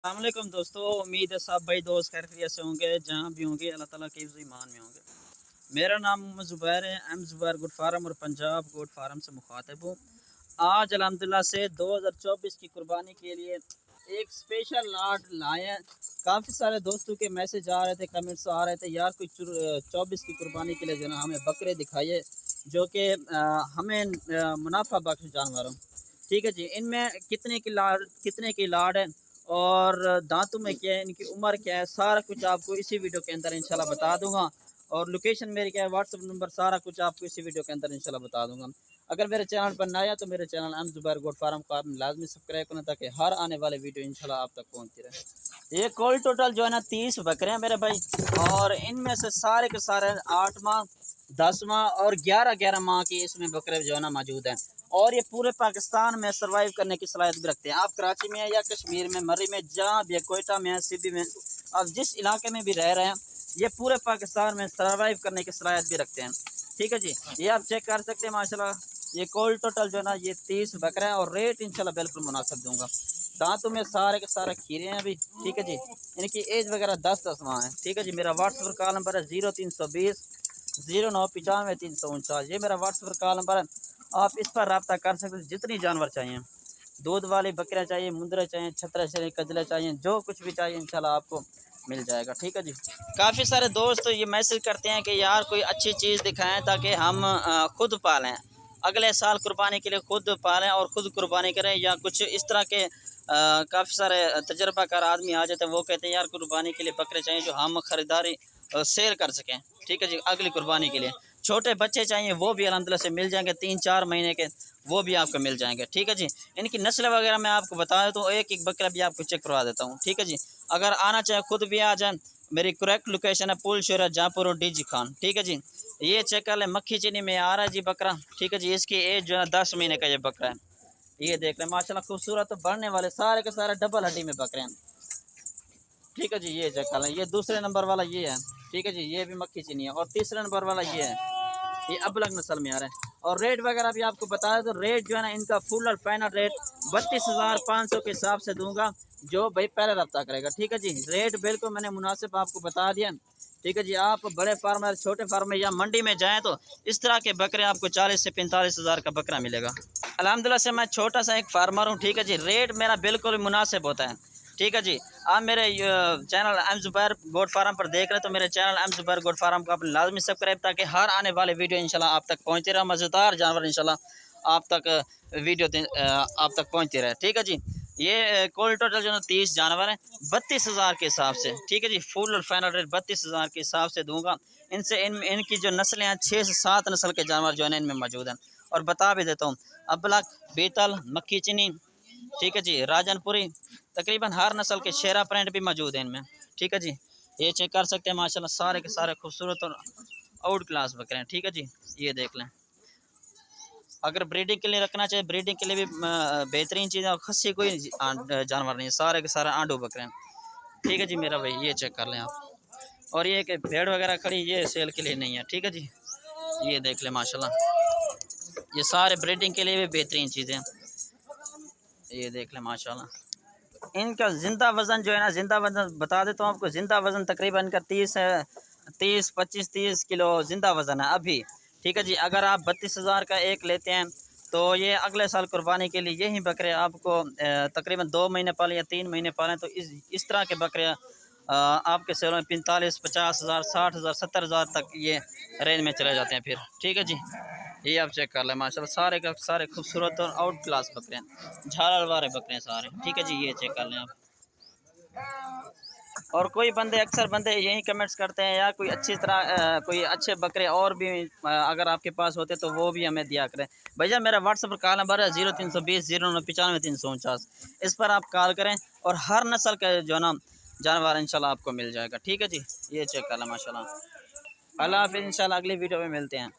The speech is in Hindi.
अस्सलामुअलैकुम दोस्तों, उम्मीद है सब भाई दोस्त खैरियत से होंगे। जहाँ भी होंगे अल्लाह ताला के ईमान में होंगे। मेरा नाम मोहम्मद ज़ुबैर है। एम ज़ुबैर गुड फार्म और पंजाब गुड फार्म से मुखातिब हूँ। आज अल्हम्दुलिल्लाह से 2024 की कुर्बानी के लिए एक स्पेशल लाट लाए हैं। काफ़ी सारे दोस्तों के मैसेज आ रहे थे, कमेंट्स आ रहे थे, यार कोई 24 की कुर्बानी के लिए जो ना हमें बकरे दिखाइए जो कि हमें मुनाफा बख्श जानवर हों। ठीक है जी, इनमें कितने की लाड है और दांतों में क्या है, इनकी उम्र क्या है, सारा कुछ आपको इसी वीडियो के अंदर इंशाल्लाह बता दूंगा। और लोकेशन मेरी क्या है, व्हाट्सअप नंबर, सारा कुछ आपको इसी वीडियो के अंदर इंशाल्लाह बता दूंगा। अगर मेरे चैनल पर नया तो मेरे channel M Zubair goat farm को आप लाजमी सब्सक्राइब करना ताकि हर आने वाले वीडियो इंशाल्लाह आप तक पहुँचती रहे। ये कॉल टोटल जो है ना 30 बकरे हैं मेरे भाई, और इनमें से सारे के सारे 8 माह 10 माह और 11 माह की इसमें बकरे जो है ना मौजूद हैं। और ये पूरे पाकिस्तान में सर्वाइव करने की सलाहियत भी रखते हैं। आप कराची में या कश्मीर में, मरी में, जहाँ भी, कोयटा में, सिबी में, आप जिस इलाके में भी रह रहे हैं, ये पूरे पाकिस्तान में सर्वाइव करने की सलाहियत भी रखते हैं। ठीक है जी, ये आप चेक कर सकते हैं माशाल्लाह। ये कोल टोटल जो है ना ये 30 बकरा है और रेट इंशाल्लाह बिल्कुल मुनासिब दूंगा। दांतों में सारे के सारे खीरे हैं अभी। ठीक है जी, इनकी एज वगैरह 10 माह है। ठीक है जी, मेरा व्हाट्सएप कॉल नंबर है 0320 0995 349। ये मेरा व्हाट्सएप कॉल नंबर है, आप इस पर रब्ता कर सकते हैं। जितनी जानवर चाहिए, दूध वाली बकरियाँ चाहिए, मुंदरे चाहिए, छतरा चाहिए, कजले चाहिए, जो कुछ भी चाहिए इंशाल्लाह आपको मिल जाएगा। ठीक है जी, काफ़ी सारे दोस्त ये मैसेज करते हैं कि यार कोई अच्छी चीज़ दिखाएं ताकि हम खुद पालें, अगले साल कुर्बानी के लिए खुद पालें और ख़ुद कुर्बानी करें। या कुछ इस तरह के काफ़ी सारे तजर्बाकार आदमी आ जाते हैं, वो कहते हैं यार कुर्बानी के लिए बकरे चाहिए जो हम ख़रीदारी सेल कर सकें। ठीक है जी, अगली कुर्बानी के लिए छोटे बच्चे चाहिए, वो भी अल्हम्दुलिल्लाह से मिल जाएंगे, 3-4 महीने के, वो भी आपको मिल जाएंगे। ठीक है जी, इनकी नस्ल वगैरह मैं आपको बता देता हूँ, एक एक बकरा भी आपको चेक करवा देता हूँ। ठीक है जी, अगर आना चाहे खुद भी आ जाए। मेरी करेक्ट लोकेशन है पुल शोरा जहाँपुर और डीजी खान। ठीक है जी, ये चेक कर लें, मक्खी चीनी में आ रहा है जी बकरा। ठीक है जी, इसकी एज जो है 10 महीने का ये बकरा है। ये देख लें माशाल्लाह, खूबसूरत तो बढ़ने वाले सारे के सारे डबल हड्डी में बकरे हैं। ठीक है जी, ये चेक कर लें, ये दूसरे नंबर वाला ये है। ठीक है जी, ये भी मक्खी चीनी है। और तीसरे नंबर वाला ये है, ये अबलग नस्ल में आ रहा है। और रेट वगैरह भी आपको बता दें तो रेट जो है ना इनका फुल और फाइनल रेट 32,500 के हिसाब से दूंगा, जो भाई पहले रब्ता करेगा। ठीक है जी, रेट बिल्कुल मैंने मुनासिब आपको बता दिया। ठीक है जी, आप बड़े फार्मर, छोटे फार्मर या मंडी में जाएँ तो इस तरह के बकरे आपको 40 से 45 हज़ार का बकरा मिलेगा। अल्हम्दुलिल्लाह से मैं छोटा सा एक फार्मर हूँ। ठीक है जी, रेट मेरा बिल्कुल मुनासिब होता है। ठीक है जी, आप मेरे channel M Zubair goat farm पर देख रहे हैं तो मेरे channel M Zubair goat farm को आप लाजमी सब्सक्राइब, ताकि हर आने वाले वीडियो इंशाल्लाह आप तक पहुँचते रहे। मज़ेदार जानवर इंशाल्लाह आप तक वीडियो आप तक पहुँचते रहे। ठीक है जी, ये कुल टोटल जो है 30 जानवर हैं 32,000 के हिसाब से। ठीक है जी, फुल और फाइनल रेट 32,000 के हिसाब से दूंगा। इनसे इनकी जो नस्लें हैं 6 से 7 नस्ल के जानवर जो है इनमें मौजूद हैं। और बता भी देता हूँ, अबलग, बीतल, मक्खी चीनी, ठीक है जी, राजनपुरी, तकरीबन हर नस्ल के शेरा प्रिंट भी मौजूद हैं इनमें। ठीक है जी, ये चेक कर सकते हैं माशाल्लाह, सारे के सारे खूबसूरत और आउट क्लास बकरे हैं। ठीक है जी, ये देख लें। अगर ब्रीडिंग के लिए रखना चाहे, ब्रीडिंग के लिए भी बेहतरीन चीज़ है। और खस्सी कोई जानवर नहीं है, सारे के सारे आंडू बकरे हैं। ठीक है जी मेरा भाई, ये चेक कर लें आप। और ये कि भेड़ वगैरह खड़ी, ये सेल के लिए नहीं है। ठीक है जी, ये देख लें माशाल्लाह, ये सारे ब्रीडिंग के लिए भी बेहतरीन चीज़ें हैं। ये देख लें माशाल्लाह। इनका ज़िंदा वज़न जो है ना, ज़िंदा वज़न बता देता हूँ आपको। ज़िंदा वज़न तकरीबन इनका 25-30 किलो ज़िंदा वज़न है अभी। ठीक है जी, अगर आप 32,000 का एक लेते हैं तो ये अगले साल कुर्बानी के लिए यही बकरे आपको तकरीबन 2 महीने पालें या 3 महीने पालें तो इस तरह के बकरे आपके शहरों में 45-50 हज़ार, 60 हज़ार, 70 हज़ार तक ये रेंज में चले जाते हैं फिर। ठीक है जी, ये आप चेक कर लें माशाल्लाह, सारे का सारे खूबसूरत और आउट क्लास बकरे हैं, झालर वाले बकरे हैं सारे। ठीक है जी, ये चेक कर लें आप। और कोई बंदे, अक्सर बंदे यही कमेंट्स करते हैं यार कोई अच्छी तरह कोई अच्छे बकरे और भी अगर आपके पास होते तो वो भी हमें दिया करें। भैया मेरा व्हाट्सअप कॉल नंबर है 0320 0995 349। इस पर आप कॉल करें और हर नस्ल का जो ना जानवर इंशाल्लाह आपको मिल जाएगा। ठीक है जी, ये चेक कर लें माशाल्लाह। अल्लाह हाफिज़, इंशाल्लाह अगली वीडियो में मिलते हैं।